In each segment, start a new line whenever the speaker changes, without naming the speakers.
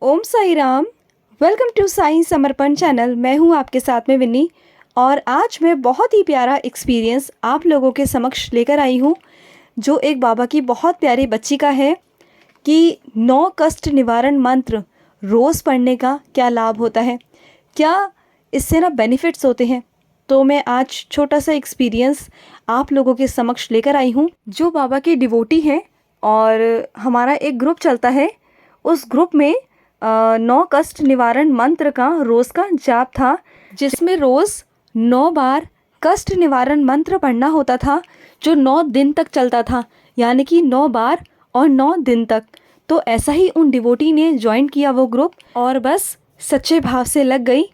Om Sai Ram. Welcome to Sai Samarpan channel. मैं हूं आपके साथ में विन्नी और आज मैं बहुत ही प्यारा एक्सपीरियंस आप लोगों के समक्ष लेकर आई हूं, जो एक बाबा की बहुत प्यारी बच्ची का है कि 9 कष्ट निवारण मंत्र रोज़ पढ़ने का क्या लाभ होता है, क्या इससे ना बेनिफिट्स होते हैं। तो मैं आज छोटा सा एक्सपीरियंस आप लोगों के समक्ष लेकर आई हूँ, जो बाबा के डिवोटी हैं और हमारा एक ग्रुप चलता है। उस ग्रुप में 9 कष्ट निवारण मंत्र का रोज़ का जाप था, जिसमें रोज़ 9 बार कष्ट निवारण मंत्र पढ़ना होता था, जो 9 दिन तक चलता था, यानी कि 9 बार और 9 दिन तक। तो ऐसा ही उन डिवोटी ने ज्वाइन किया वो ग्रुप और बस सच्चे भाव से लग गई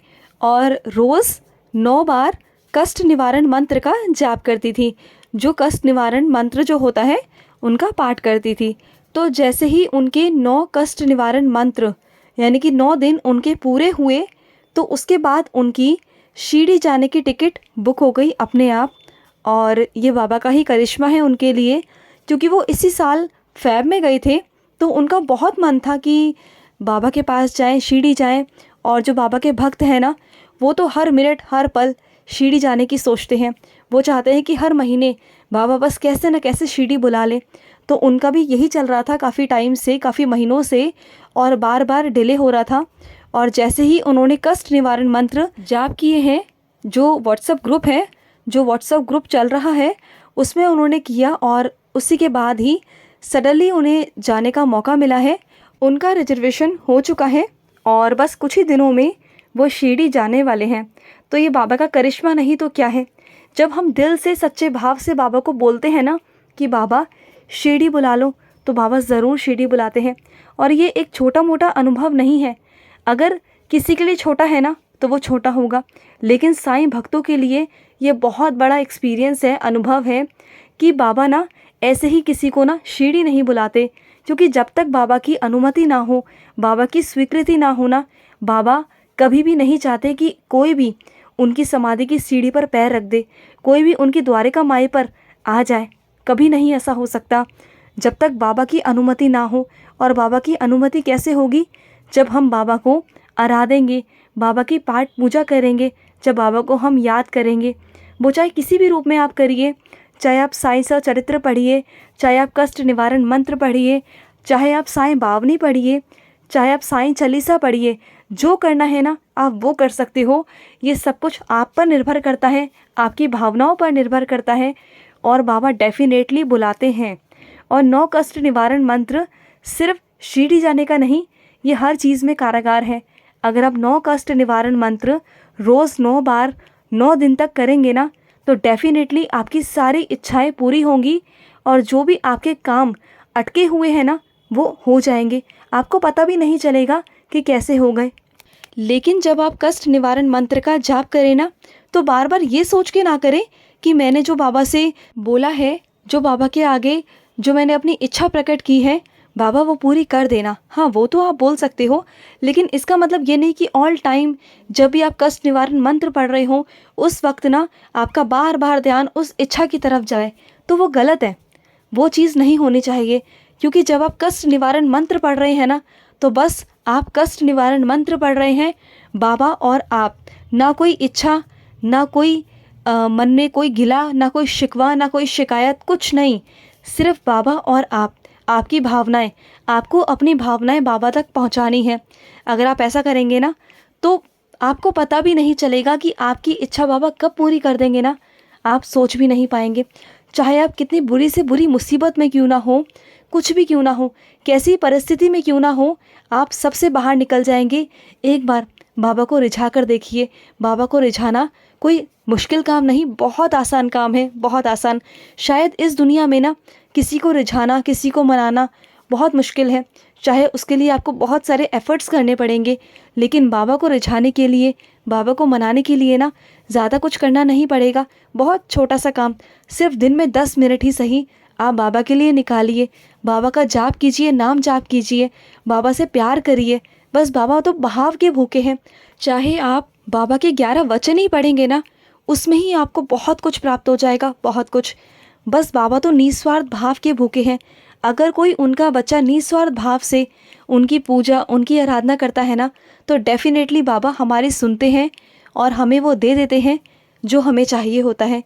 और रोज़ 9 बार कष्ट निवारण मंत्र का जाप करती थी। जो कष्ट निवारण मंत्र जो होता है उनका पाठ करती थी। तो जैसे ही उनके 9 कष्ट निवारण मंत्र यानी कि 9 दिन उनके पूरे हुए, तो उसके बाद उनकी शिरडी जाने की टिकट बुक हो गई अपने आप। और ये बाबा का ही करिश्मा है उनके लिए, क्योंकि वो इसी साल फ़ेब में गए थे। तो उनका बहुत मन था कि बाबा के पास जाएं, शिरडी जाएं। और जो बाबा के भक्त हैं ना, वो तो हर मिनट हर पल शिरडी जाने की सोचते हैं। वो चाहते हैं कि हर महीने बाबा बस कैसे न कैसे शिरडी बुला ले। तो उनका भी यही चल रहा था काफ़ी टाइम से, काफ़ी महीनों से, और बार बार डिले हो रहा था। और जैसे ही उन्होंने कष्ट निवारण मंत्र जाप किए हैं, जो व्हाट्सएप ग्रुप है, जो व्हाट्सएप ग्रुप चल रहा है, उसमें उन्होंने किया और उसी के बाद ही सडनली उन्हें जाने का मौका मिला है। उनका रिजर्वेशन हो चुका है और बस कुछ ही दिनों में वो शिरडी जाने वाले हैं। तो ये बाबा का करिश्मा नहीं तो क्या है। जब हम दिल से सच्चे भाव से बाबा को बोलते हैं ना कि बाबा शिरडी बुला लो, तो बाबा ज़रूर शिरडी बुलाते हैं। और ये एक छोटा मोटा अनुभव नहीं है। अगर किसी के लिए छोटा है ना, तो वो छोटा होगा, लेकिन साईं भक्तों के लिए ये बहुत बड़ा एक्सपीरियंस है, अनुभव है कि बाबा ना ऐसे ही किसी को ना शिरडी नहीं बुलाते। क्योंकि जब तक बाबा की अनुमति ना हो, बाबा की स्वीकृति ना हो ना, बाबा कभी भी नहीं चाहते कि कोई भी उनकी समाधि की सीढ़ी पर पैर रख दे, कोई भी उनकी द्वारिका माई पर आ जाए। कभी नहीं ऐसा हो सकता जब तक बाबा की अनुमति ना हो। और बाबा की अनुमति कैसे होगी? जब हम बाबा को आराधेंगे, बाबा की पाठ पूजा करेंगे, जब बाबा को हम याद करेंगे। वो चाहे किसी भी रूप में आप करिए, चाहे आप साईं चरित्र पढ़िए, चाहे आप कष्ट निवारण मंत्र पढ़िए, चाहे आप साईं बावनी पढ़िए, चाहे आप साईं चालीसा पढ़िए, जो करना है ना आप वो कर सकते हो। ये सब कुछ आप पर निर्भर करता है, आपकी भावनाओं पर निर्भर करता है। और बाबा डेफिनेटली बुलाते हैं। और 9 कष्ट निवारण मंत्र सिर्फ शिरडी जाने का नहीं, ये हर चीज़ में कारागार है। अगर आप 9 कष्ट निवारण मंत्र रोज़ 9 बार 9 दिन तक करेंगे ना, तो डेफिनेटली आपकी सारी इच्छाएं पूरी होंगी और जो भी आपके काम अटके हुए हैं ना, वो हो जाएंगे। आपको पता भी नहीं चलेगा कि कैसे हो गए। लेकिन जब आप कष्ट निवारण मंत्र का जाप करें ना, तो बार बार ये सोच के ना करें कि मैंने जो बाबा से बोला है, जो बाबा के आगे जो मैंने अपनी इच्छा प्रकट की है, बाबा वो पूरी कर देना। हाँ, वो तो आप बोल सकते हो, लेकिन इसका मतलब ये नहीं कि ऑल टाइम जब भी आप कष्ट निवारण मंत्र पढ़ रहे हो, उस वक्त ना आपका बार बार ध्यान उस इच्छा की तरफ जाए, तो वो गलत है। वो चीज़ नहीं होनी चाहिए। क्योंकि जब आप कष्ट निवारण मंत्र पढ़ रहे हैं ना, तो बस आप कष्ट निवारण मंत्र पढ़ रहे हैं, बाबा और आप। ना कोई इच्छा, ना कोई मन में कोई गिला, ना कोई शिकवा, ना कोई शिकायत, कुछ नहीं। सिर्फ बाबा और आप, आपकी भावनाएं। आपको अपनी भावनाएं बाबा तक पहुंचानी है। अगर आप ऐसा करेंगे ना, तो आपको पता भी नहीं चलेगा कि आपकी इच्छा बाबा कब पूरी कर देंगे ना, आप सोच भी नहीं पाएंगे। चाहे आप कितनी बुरी से बुरी मुसीबत में क्यों ना हो, कुछ भी क्यों ना हो, कैसी परिस्थिति में क्यों ना हो, आप सबसे बाहर निकल जाएंगे। एक बार बाबा को रिझा कर देखिए। बाबा को रिझाना कोई मुश्किल काम नहीं, बहुत आसान काम है, बहुत आसान। शायद इस दुनिया में ना किसी को रिझाना, किसी को मनाना बहुत मुश्किल है। चाहे उसके लिए आपको बहुत सारे एफ़र्ट्स करने पड़ेंगे, लेकिन बाबा को रिझाने के लिए, बाबा को मनाने के लिए ना ज़्यादा कुछ करना नहीं पड़ेगा। बहुत छोटा सा काम, सिर्फ दिन में 10 मिनट ही सही आप बाबा के लिए निकालिए। बाबा का जाप कीजिए, नाम जाप कीजिए, बाबा से प्यार करिए। बस बाबा तो भाव के भूखे हैं। चाहे आप बाबा के 11 वचन ही पढ़ेंगे ना, उसमें ही आपको बहुत कुछ प्राप्त हो जाएगा, बहुत कुछ। बस बाबा तो निस्वार्थ भाव के भूखे हैं। अगर कोई उनका बच्चा निस्वार्थ भाव से उनकी पूजा, उनकी आराधना करता है ना, तो डेफ़िनेटली बाबा हमारी सुनते हैं और हमें वो दे देते हैं जो हमें चाहिए होता है।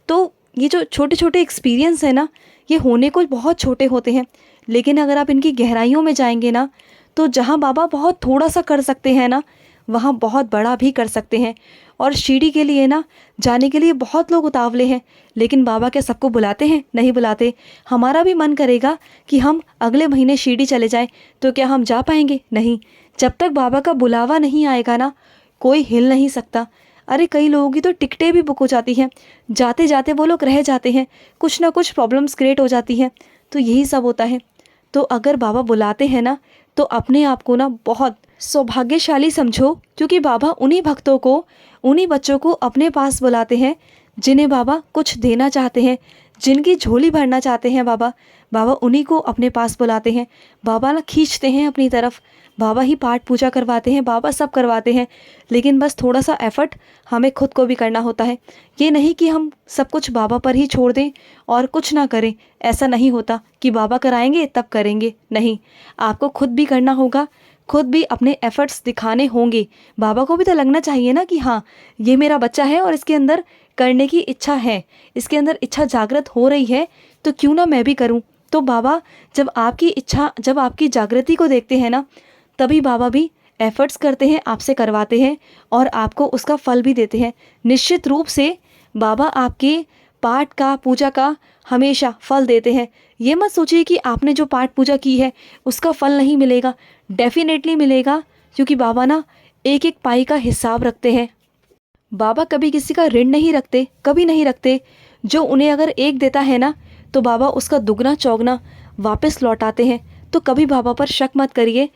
तो ये जो छोटे छोटे एक्सपीरियंस है ना, ये होने को बहुत छोटे होते हैं, लेकिन अगर आप इनकी गहराइयों में जाएंगे ना, तो जहाँ बाबा बहुत थोड़ा सा कर सकते हैं ना, वहाँ बहुत बड़ा भी कर सकते हैं। और शिरडी के लिए ना जाने के लिए बहुत लोग उतावले हैं, लेकिन बाबा क्या सबको बुलाते हैं? नहीं बुलाते। हमारा भी मन करेगा कि हम अगले महीने शिरडी चले जाएं, तो क्या हम जा पाएंगे? नहीं। जब तक बाबा का बुलावा नहीं आएगा ना, कोई हिल नहीं सकता। अरे कई लोगों की तो टिकटें भी बुक हो जाती हैं, जाते जाते वो लोग रह जाते हैं, कुछ ना कुछ प्रॉब्लम्स क्रिएट हो जाती हैं। तो यही सब होता है। तो अगर बाबा बुलाते हैं ना, तो अपने आप को ना बहुत सौभाग्यशाली समझो, क्योंकि बाबा उन्हीं भक्तों को, उन्हीं बच्चों को अपने पास बुलाते हैं जिन्हें बाबा कुछ देना चाहते हैं, जिनकी झोली भरना चाहते हैं बाबा। बाबा उन्हीं को अपने पास बुलाते हैं। बाबा ना खींचते हैं अपनी तरफ। बाबा ही पाठ पूजा करवाते हैं, बाबा सब करवाते हैं, लेकिन बस थोड़ा सा एफर्ट हमें खुद को भी करना होता है। ये नहीं कि हम सब कुछ बाबा पर ही छोड़ दें और कुछ ना करें। ऐसा नहीं होता कि बाबा कराएंगे तब करेंगे, नहीं। आपको खुद भी करना होगा, खुद भी अपने एफर्ट्स दिखाने होंगे। बाबा को भी तो लगना चाहिए ना कि हाँ, ये मेरा बच्चा है और इसके अंदर करने की इच्छा है, इसके अंदर इच्छा जागृत हो रही है, तो क्यों ना मैं भी करूं। तो बाबा जब आपकी इच्छा, जब आपकी जागृति को देखते हैं ना, तभी बाबा भी एफर्ट्स करते हैं, आपसे करवाते हैं और आपको उसका फल भी देते हैं। निश्चित रूप से बाबा आपके पाठ का, पूजा का हमेशा फल देते हैं। ये मत सोचिए कि आपने जो पाठ पूजा की है उसका फल नहीं मिलेगा, डेफिनेटली मिलेगा, क्योंकि बाबा ना एक एक पाई का हिसाब रखते हैं। बाबा कभी किसी का ऋण नहीं रखते, कभी नहीं रखते। जो उन्हें अगर एक देता है ना, तो बाबा उसका दुगना चौगना वापस लौटाते हैं। तो कभी बाबा पर शक मत करिए।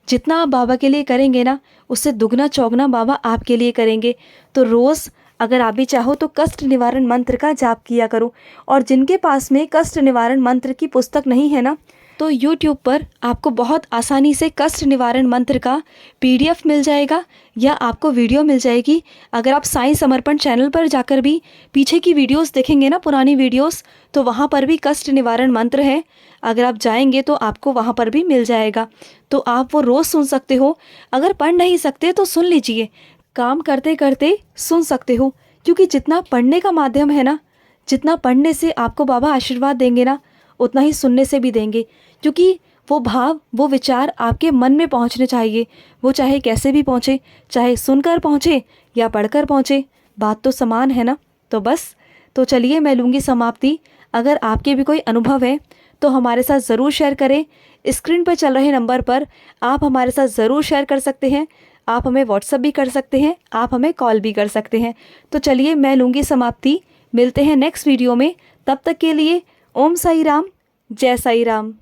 जितना आप बाबा के लिए करेंगे ना, उससे दुगना चौगना बाबा आपके लिए करेंगे। तो रोज़ अगर आप भी चाहो तो कष्ट निवारण मंत्र का जाप किया करो। और जिनके पास में कष्ट निवारण मंत्र की पुस्तक नहीं है ना, तो YouTube पर आपको बहुत आसानी से कष्ट निवारण मंत्र का PDF मिल जाएगा या आपको वीडियो मिल जाएगी। अगर आप साईं समर्पण चैनल पर जाकर भी पीछे की वीडियोस देखेंगे ना, पुरानी वीडियोस, तो वहाँ पर भी कष्ट निवारण मंत्र है। अगर आप जाएंगे तो आपको वहाँ पर भी मिल जाएगा, तो आप वो रोज़ सुन सकते हो। अगर पढ़ नहीं सकते तो सुन लीजिए, काम करते करते सुन सकते हो। क्योंकि जितना पढ़ने का माध्यम है ना, जितना पढ़ने से आपको बाबा आशीर्वाद देंगे ना, उतना ही सुनने से भी देंगे। क्योंकि वो भाव, वो विचार आपके मन में पहुंचने चाहिए। वो चाहे कैसे भी पहुंचे, चाहे सुनकर पहुंचे या पढ़कर पहुंचे, बात तो समान है ना। तो बस, तो चलिए मैं लूँगी समाप्ति। अगर आपके भी कोई अनुभव है तो हमारे साथ ज़रूर शेयर करें। स्क्रीन पर चल रहे नंबर पर आप हमारे साथ ज़रूर शेयर कर सकते हैं। आप हमें व्हाट्सअप भी कर सकते हैं, आप हमें कॉल भी कर सकते हैं। तो चलिए मैं लूँगी समाप्ति। मिलते हैं नेक्स्ट वीडियो में। तब तक के लिए ओम साई राम, जय साई राम।